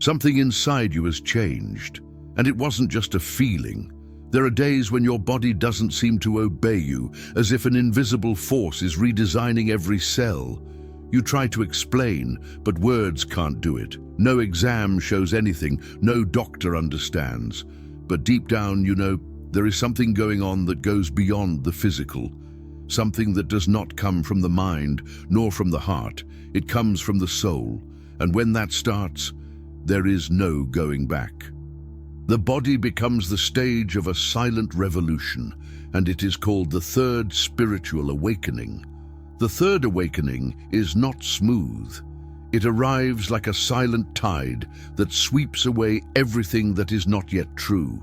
Something inside you has changed, and it wasn't just a feeling. There are days when your body doesn't seem to obey you, as if an invisible force is redesigning every cell. You try to explain, but words can't do it. No exam shows anything, no doctor understands. But deep down, you know, there is something going on that goes beyond the physical. Something that does not come from the mind, nor from the heart. It comes from the soul. And when that starts, there is no going back. The body becomes the stage of a silent revolution, and it is called the third spiritual awakening. The third awakening is not smooth. It arrives like a silent tide that sweeps away everything that is not yet true.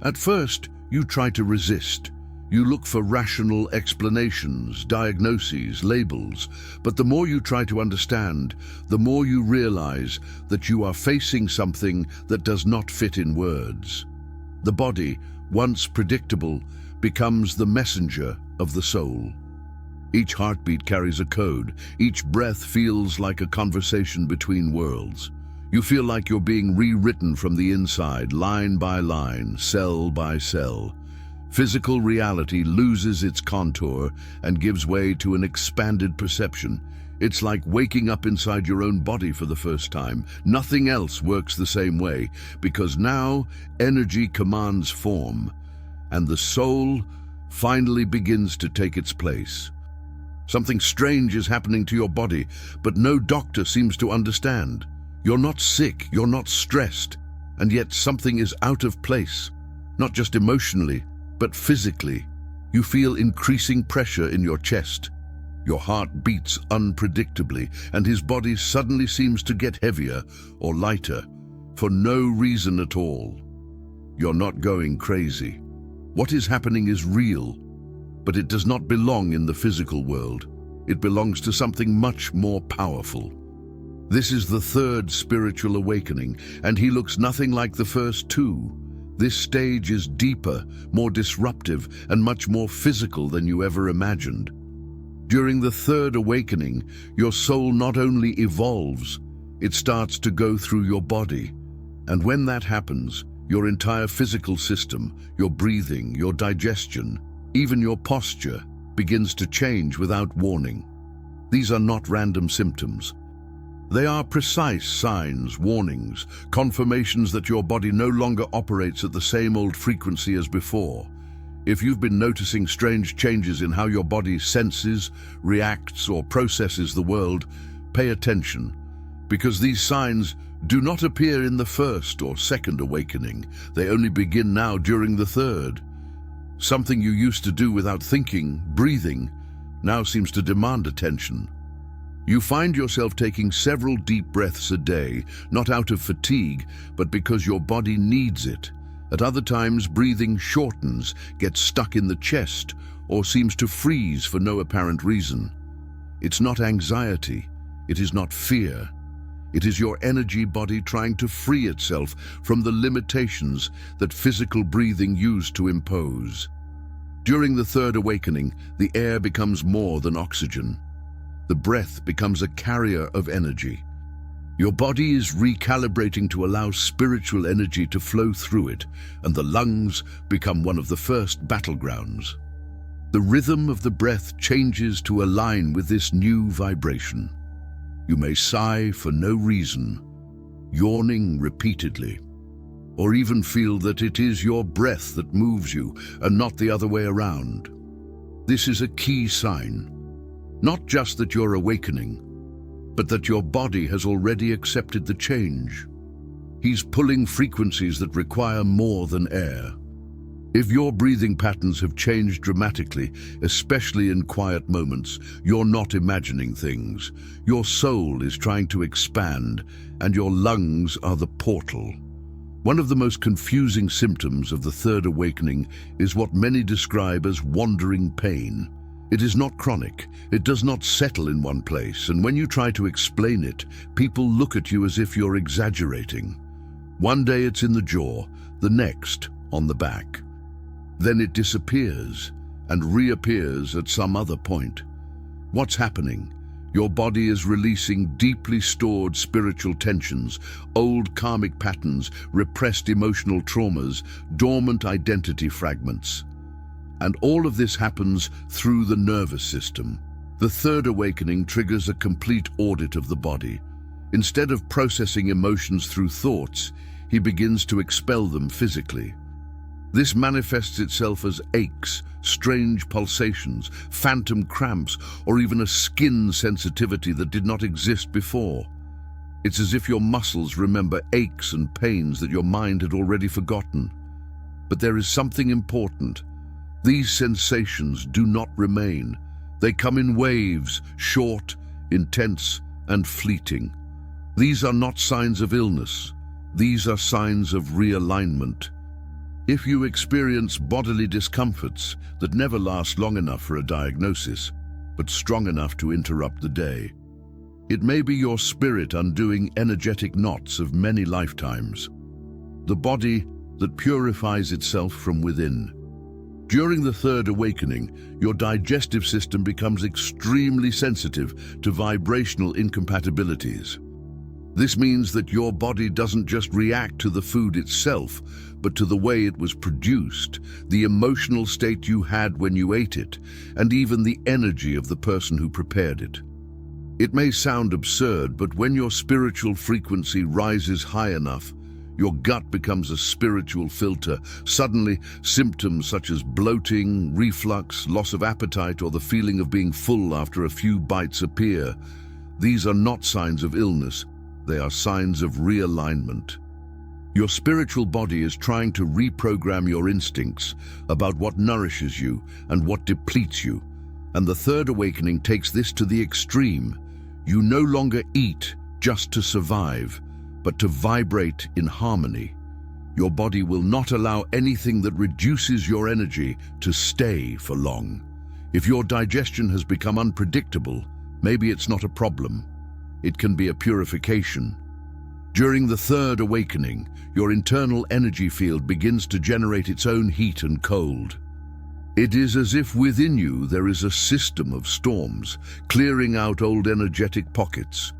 At first, you try to resist. You look for rational explanations, diagnoses, labels, but the more you try to understand, the more you realize that you are facing something that does not fit in words. The body, once predictable, becomes the messenger of the soul. Each heartbeat carries a code. Each breath feels like a conversation between worlds. You feel like you're being rewritten from the inside, line by line, cell by cell. Physical reality loses its contour and gives way to an expanded perception. It's like waking up inside your own body for the first time. Nothing else works the same way, because now energy commands form, and the soul finally begins to take its place. Something strange is happening to your body, but no doctor seems to understand. You're not sick, you're not stressed, and yet something is out of place, not just emotionally, but physically. You feel increasing pressure in your chest. Your heart beats unpredictably, and his body suddenly seems to get heavier or lighter, for no reason at all. You're not going crazy. What is happening is real, but it does not belong in the physical world. It belongs to something much more powerful. This is the third spiritual awakening, and he looks nothing like the first two. This stage is deeper, more disruptive, and much more physical than you ever imagined. During the third awakening, your soul not only evolves, it starts to go through your body. And when that happens, your entire physical system, your breathing, your digestion, even your posture, begins to change without warning. These are not random symptoms. They are precise signs, warnings, confirmations that your body no longer operates at the same old frequency as before. If you've been noticing strange changes in how your body senses, reacts, or processes the world, pay attention, because these signs do not appear in the first or second awakening. They only begin now during the third. Something you used to do without thinking, breathing, now seems to demand attention. You find yourself taking several deep breaths a day, not out of fatigue, but because your body needs it. At other times, breathing shortens, gets stuck in the chest, or seems to freeze for no apparent reason. It's not anxiety. It is not fear. It is your energy body trying to free itself from the limitations that physical breathing used to impose. During the third awakening, the air becomes more than oxygen. The breath becomes a carrier of energy. Your body is recalibrating to allow spiritual energy to flow through it, and the lungs become one of the first battlegrounds. The rhythm of the breath changes to align with this new vibration. You may sigh for no reason, yawning repeatedly, or even feel that it is your breath that moves you and not the other way around. This is a key sign. Not just that you're awakening, but that your body has already accepted the change. He's pulling frequencies that require more than air. If your breathing patterns have changed dramatically, especially in quiet moments, you're not imagining things. Your soul is trying to expand, and your lungs are the portal. One of the most confusing symptoms of the third awakening is what many describe as wandering pain. It is not chronic. It does not settle in one place, and when you try to explain it, people look at you as if you're exaggerating. One day it's in the jaw, the next on the back. Then it disappears and reappears at some other point. What's happening? Your body is releasing deeply stored spiritual tensions, old karmic patterns, repressed emotional traumas, dormant identity fragments. And all of this happens through the nervous system. The third awakening triggers a complete audit of the body. Instead of processing emotions through thoughts, he begins to expel them physically. This manifests itself as aches, strange pulsations, phantom cramps, or even a skin sensitivity that did not exist before. It's as if your muscles remember aches and pains that your mind had already forgotten. But there is something important. These sensations do not remain. They come in waves, short, intense, and fleeting. These are not signs of illness. These are signs of realignment. If you experience bodily discomforts that never last long enough for a diagnosis, but strong enough to interrupt the day, it may be your spirit undoing energetic knots of many lifetimes. The body that purifies itself from within. During the third awakening, your digestive system becomes extremely sensitive to vibrational incompatibilities. This means that your body doesn't just react to the food itself, but to the way it was produced, the emotional state you had when you ate it, and even the energy of the person who prepared it. It may sound absurd, but when your spiritual frequency rises high enough, your gut becomes a spiritual filter. Suddenly, symptoms such as bloating, reflux, loss of appetite, or the feeling of being full after a few bites appear. These are not signs of illness. They are signs of realignment. Your spiritual body is trying to reprogram your instincts about what nourishes you and what depletes you. And the third awakening takes this to the extreme. You no longer eat just to survive, but to vibrate in harmony. Your body will not allow anything that reduces your energy to stay for long. If your digestion has become unpredictable, maybe it's not a problem. It can be a purification. During the third awakening, your internal energy field begins to generate its own heat and cold. It is as if within you there is a system of storms, clearing out old energetic pockets.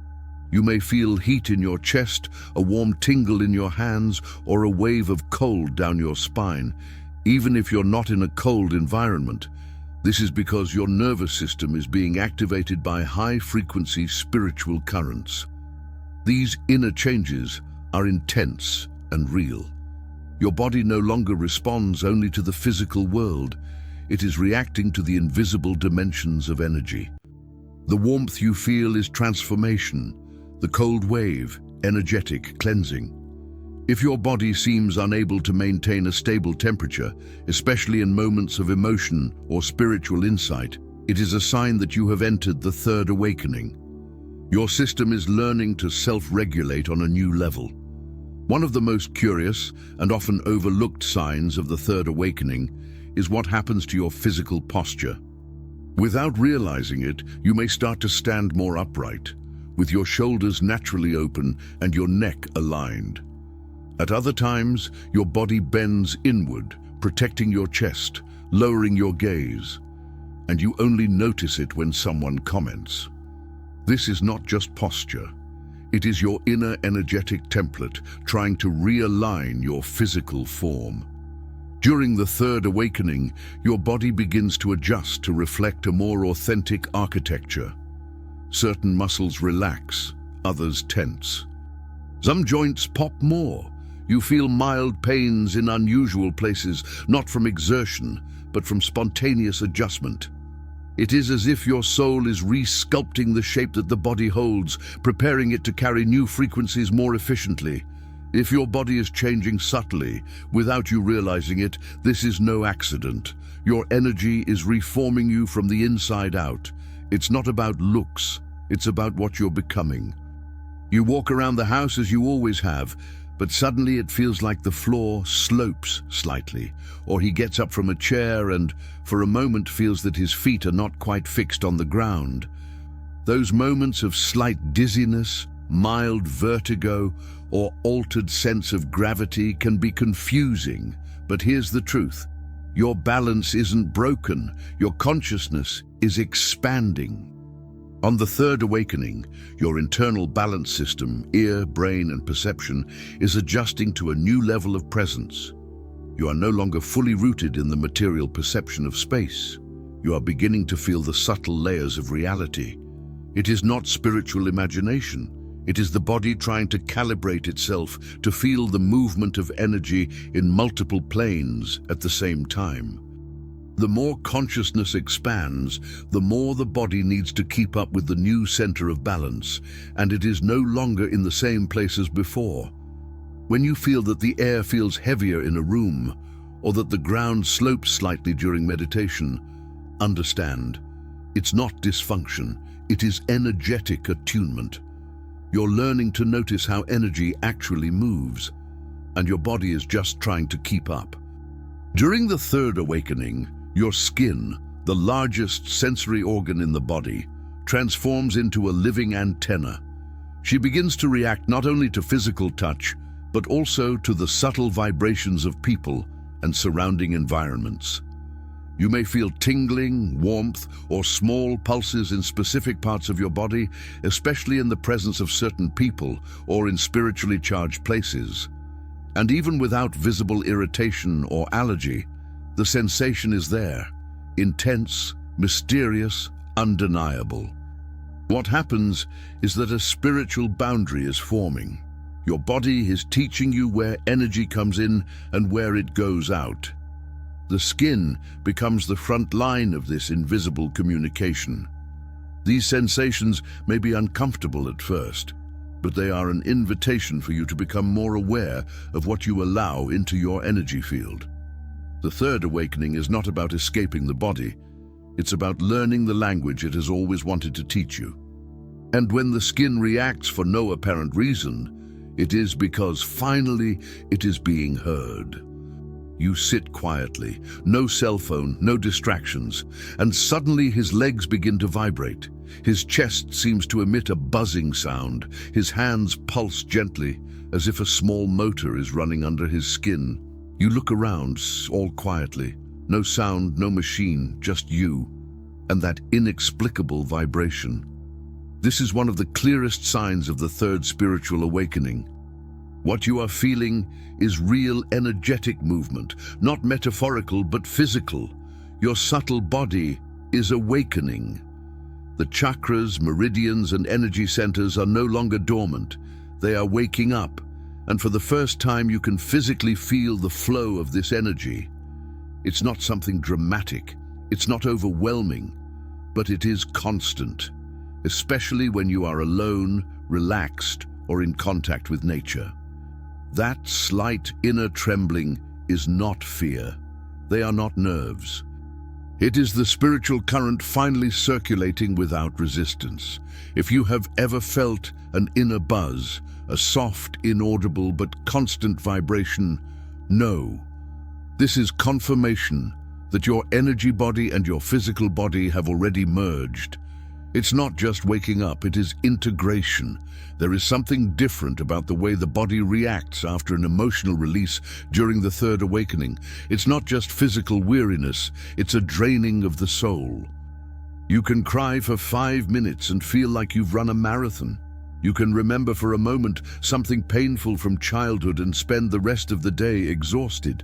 You may feel heat in your chest, a warm tingle in your hands, or a wave of cold down your spine. Even if you're not in a cold environment, this is because your nervous system is being activated by high-frequency spiritual currents. These inner changes are intense and real. Your body no longer responds only to the physical world. It is reacting to the invisible dimensions of energy. The warmth you feel is transformation. The cold wave, energetic cleansing. If your body seems unable to maintain a stable temperature, especially in moments of emotion or spiritual insight, it is a sign that you have entered the third awakening. Your system is learning to self-regulate on a new level. One of the most curious and often overlooked signs of the third awakening is what happens to your physical posture. Without realizing it, you may start to stand more upright, with your shoulders naturally open and your neck aligned. At other times, your body bends inward, protecting your chest, lowering your gaze, and you only notice it when someone comments. This is not just posture. It is your inner energetic template trying to realign your physical form. During the third awakening, your body begins to adjust to reflect a more authentic architecture. Certain muscles relax, others tense. Some joints pop more. You feel mild pains in unusual places, not from exertion, but from spontaneous adjustment. It is as if your soul is re-sculpting the shape that the body holds, preparing it to carry new frequencies more efficiently. If your body is changing subtly, without you realizing it, this is no accident. Your energy is reforming you from the inside out. It's not about looks, it's about what you're becoming. You walk around the house as you always have, but suddenly it feels like the floor slopes slightly, or he gets up from a chair and, for a moment, feels that his feet are not quite fixed on the ground. Those moments of slight dizziness, mild vertigo, or altered sense of gravity can be confusing, but here's the truth. Your balance isn't broken, your consciousness is expanding. On the third awakening, your internal balance system, ear, brain, and perception, is adjusting to a new level of presence. You are no longer fully rooted in the material perception of space. You are beginning to feel the subtle layers of reality. It is not spiritual imagination. It is the body trying to calibrate itself to feel the movement of energy in multiple planes at the same time. The more consciousness expands, the more the body needs to keep up with the new center of balance, and it is no longer in the same place as before. When you feel that the air feels heavier in a room, or that the ground slopes slightly during meditation, understand, it's not dysfunction, it is energetic attunement. You're learning to notice how energy actually moves, and your body is just trying to keep up. During the third awakening, your skin, the largest sensory organ in the body, transforms into a living antenna. She begins to react not only to physical touch, but also to the subtle vibrations of people and surrounding environments. You may feel tingling, warmth, or small pulses in specific parts of your body, especially in the presence of certain people or in spiritually charged places. And even without visible irritation or allergy, the sensation is there, intense, mysterious, undeniable. What happens is that a spiritual boundary is forming. Your body is teaching you where energy comes in and where it goes out. The skin becomes the front line of this invisible communication. These sensations may be uncomfortable at first, but they are an invitation for you to become more aware of what you allow into your energy field. The third awakening is not about escaping the body. It's about learning the language it has always wanted to teach you. And when the skin reacts for no apparent reason, it is because finally it is being heard. You sit quietly, no cell phone, no distractions, and suddenly his legs begin to vibrate. His chest seems to emit a buzzing sound. His hands pulse gently, as if a small motor is running under his skin. You look around, all quietly. No sound, no machine, just you, and that inexplicable vibration. This is one of the clearest signs of the third spiritual awakening. What you are feeling is real energetic movement, not metaphorical but physical. Your subtle body is awakening. The chakras, meridians, and energy centers are no longer dormant. They are waking up, and for the first time you can physically feel the flow of this energy. It's not something dramatic, it's not overwhelming, but it is constant, especially when you are alone, relaxed, or in contact with nature. That slight inner trembling is not fear. They are not nerves. It is the spiritual current finally circulating without resistance. If you have ever felt an inner buzz, a soft, inaudible but constant vibration, know. This is confirmation that your energy body and your physical body have already merged. It's not just waking up, it is integration. There is something different about the way the body reacts after an emotional release during the third awakening. It's not just physical weariness, it's a draining of the soul. You can cry for 5 minutes and feel like you've run a marathon. You can remember for a moment something painful from childhood and spend the rest of the day exhausted.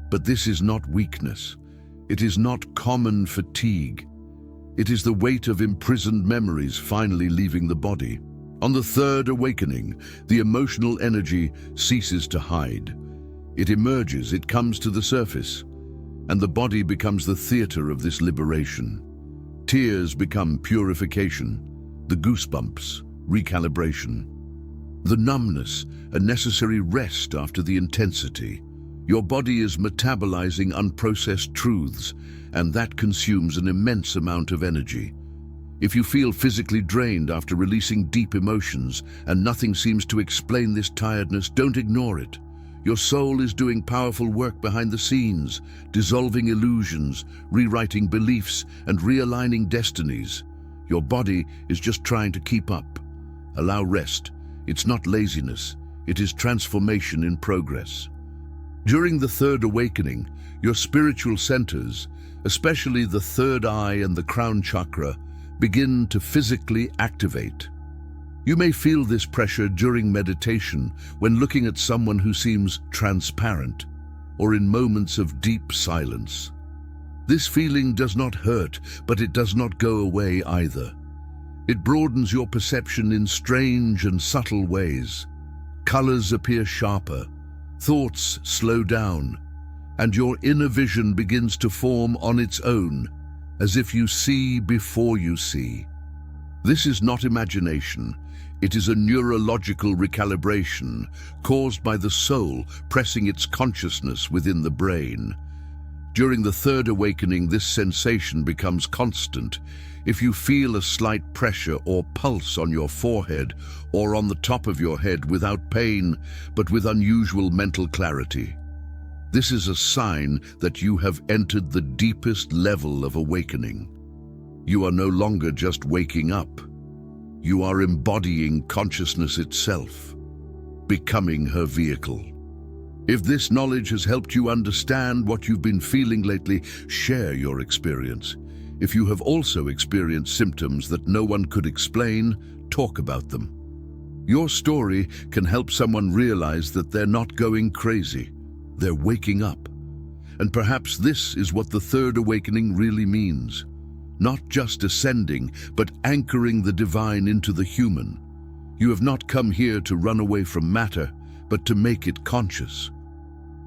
But this is not weakness. It is not common fatigue. It is the weight of imprisoned memories finally leaving the body. On the third awakening, the emotional energy ceases to hide. It emerges, it comes to the surface, and the body becomes the theater of this liberation. Tears become purification, the goosebumps, recalibration. The numbness, a necessary rest after the intensity. Your body is metabolizing unprocessed truths, and that consumes an immense amount of energy. If you feel physically drained after releasing deep emotions and nothing seems to explain this tiredness, don't ignore it. Your soul is doing powerful work behind the scenes, dissolving illusions, rewriting beliefs, and realigning destinies. Your body is just trying to keep up. Allow rest. It's not laziness. It is transformation in progress. During the third awakening, your spiritual centers, especially the third eye and the crown chakra, begin to physically activate. You may feel this pressure during meditation, when looking at someone who seems transparent, or in moments of deep silence. This feeling does not hurt, but it does not go away either. It broadens your perception in strange and subtle ways. Colors appear sharper, thoughts slow down, and your inner vision begins to form on its own, as if you see before you see. This is not imagination. It is a neurological recalibration caused by the soul pressing its consciousness within the brain. During the third awakening, this sensation becomes constant. If you feel a slight pressure or pulse on your forehead or on the top of your head without pain, but with unusual mental clarity, this is a sign that you have entered the deepest level of awakening. You are no longer just waking up. You are embodying consciousness itself, becoming her vehicle. If this knowledge has helped you understand what you've been feeling lately, share your experience. If you have also experienced symptoms that no one could explain, talk about them. Your story can help someone realize that they're not going crazy. They're waking up. And perhaps this is what the third awakening really means. Not just ascending, but anchoring the divine into the human. You have not come here to run away from matter, but to make it conscious.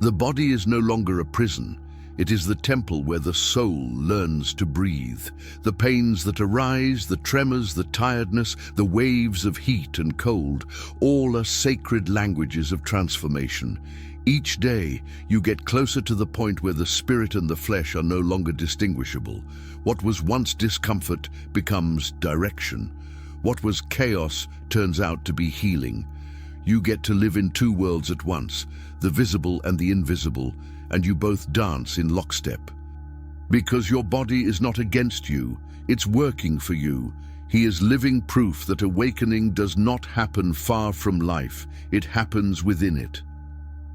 The body is no longer a prison. It is the temple where the soul learns to breathe. The pains that arise, the tremors, the tiredness, the waves of heat and cold, all are sacred languages of transformation. Each day, you get closer to the point where the spirit and the flesh are no longer distinguishable. What was once discomfort becomes direction. What was chaos turns out to be healing. You get to live in two worlds at once, the visible and the invisible, and you both dance in lockstep. Because your body is not against you, it's working for you. He is living proof that awakening does not happen far from life, it happens within it.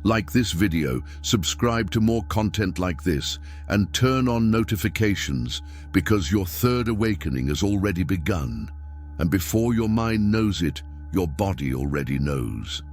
Like this video, subscribe to more content like this, and turn on notifications, because your third awakening has already begun. And before your mind knows it, your body already knows.